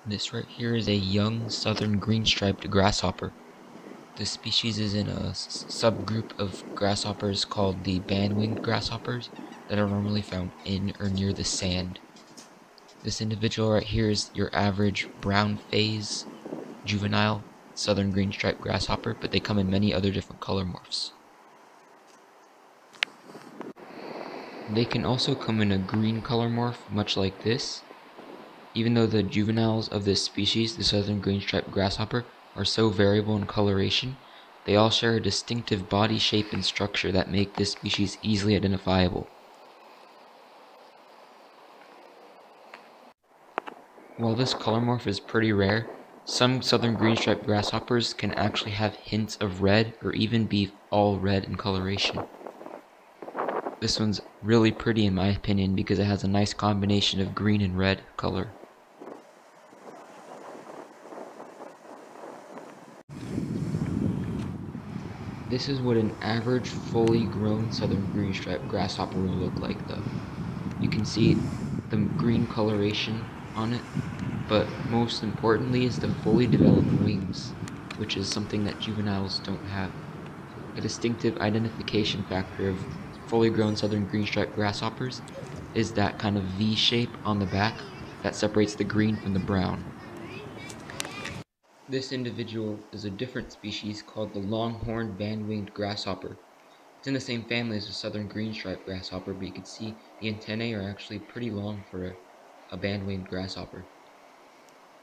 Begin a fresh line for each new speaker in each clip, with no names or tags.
This right here is a young southern green-striped grasshopper. This species is in a subgroup of grasshoppers called the band-winged grasshoppers that are normally found in or near the sand. This individual right here is your average brown phase juvenile southern green-striped grasshopper, but they come in many other different color morphs. They can also come in a green color morph, much like this. Even though the juveniles of this species, the southern green-striped grasshopper, are so variable in coloration, they all share a distinctive body shape and structure that make this species easily identifiable. While this color morph is pretty rare, some southern green-striped grasshoppers can actually have hints of red or even be all red in coloration. This one's really pretty in my opinion because it has a nice combination of green and red color. This is what an average fully grown southern green-striped grasshopper will look like though. You can see the green coloration on it, but most importantly is the fully developed wings, which is something that juveniles don't have. A distinctive identification factor of fully grown southern green-striped grasshoppers is that kind of V shape on the back that separates the green from the brown. This individual is a different species called the longhorned band-winged grasshopper. It's in the same family as the southern green-striped grasshopper, but you can see the antennae are actually pretty long for a band-winged grasshopper.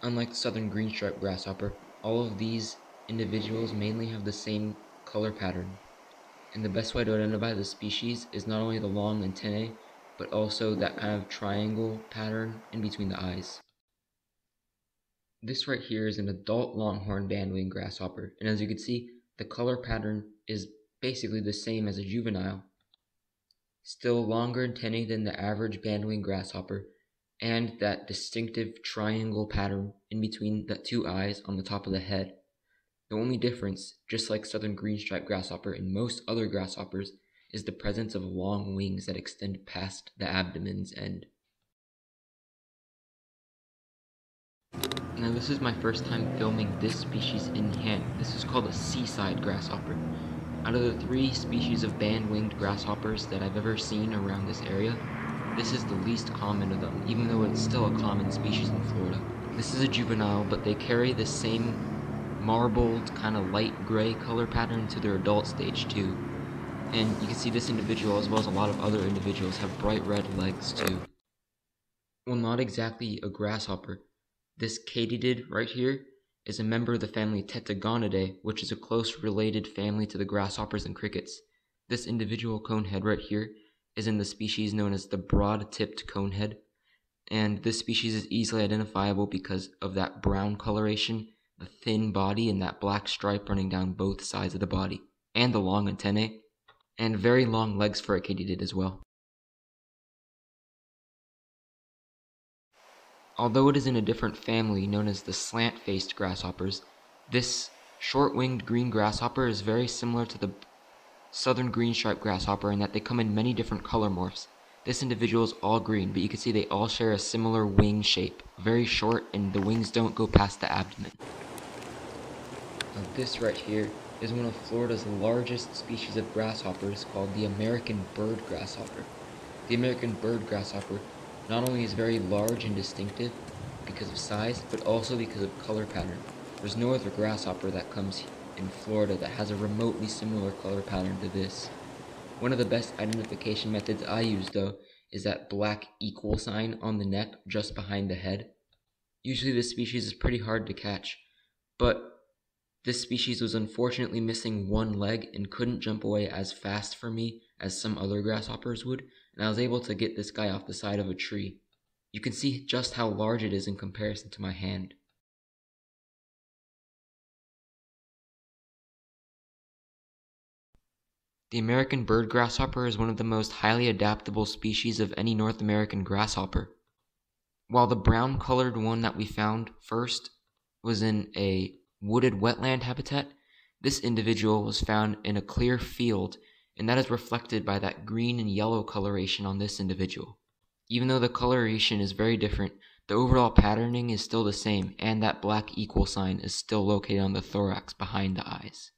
Unlike the southern green-striped grasshopper, all of these individuals mainly have the same color pattern. And the best way to identify the species is not only the long antennae, but also that kind of triangle pattern in between the eyes. This right here is an adult longhorn bandwing grasshopper, and as you can see, the color pattern is basically the same as a juvenile. Still longer antennae than the average bandwing grasshopper, and that distinctive triangle pattern in between the two eyes on the top of the head. The only difference, just like southern green-striped grasshopper and most other grasshoppers, is the presence of long wings that extend past the abdomen's end. Now this is my first time filming this species in hand. This is called a seaside grasshopper. Out of the 3 species of band-winged grasshoppers that I've ever seen around this area, this is the least common of them, even though it's still a common species in Florida. This is a juvenile, but they carry the same marbled, kind of light gray color pattern to their adult stage too. And you can see this individual, as well as a lot of other individuals, have bright red legs too. Well, not exactly a grasshopper. This katydid right here is a member of the family Tetagonidae, which is a close related family to the grasshoppers and crickets. This individual conehead right here is in the species known as the broad-tipped conehead, and this species is easily identifiable because of that brown coloration, the thin body, and that black stripe running down both sides of the body, and the long antennae, and very long legs for a katydid as well. Although it is in a different family known as the slant-faced grasshoppers, this short-winged green grasshopper is very similar to the southern green-striped grasshopper in that they come in many different color morphs. This individual is all green, but you can see they all share a similar wing shape, very short, and the wings don't go past the abdomen. Now this right here is one of Florida's largest species of grasshoppers called the American bird grasshopper. The American bird grasshopper not only is very large and distinctive because of size, but also because of color pattern. There's no other grasshopper that comes in Florida that has a remotely similar color pattern to this. One of the best identification methods I use though is that black equal sign on the neck just behind the head. Usually this species is pretty hard to catch, but this species was unfortunately missing one leg and couldn't jump away as fast for me as some other grasshoppers would, and I was able to get this guy off the side of a tree. You can see just how large it is in comparison to my hand. The American bird grasshopper is one of the most highly adaptable species of any North American grasshopper. While the brown-colored one that we found first was in a wooded wetland habitat, this individual was found in a clear field, and that is reflected by that green and yellow coloration on this individual. Even though the coloration is very different, The overall patterning is still the same, and that black equal sign is still located on the thorax behind the eyes.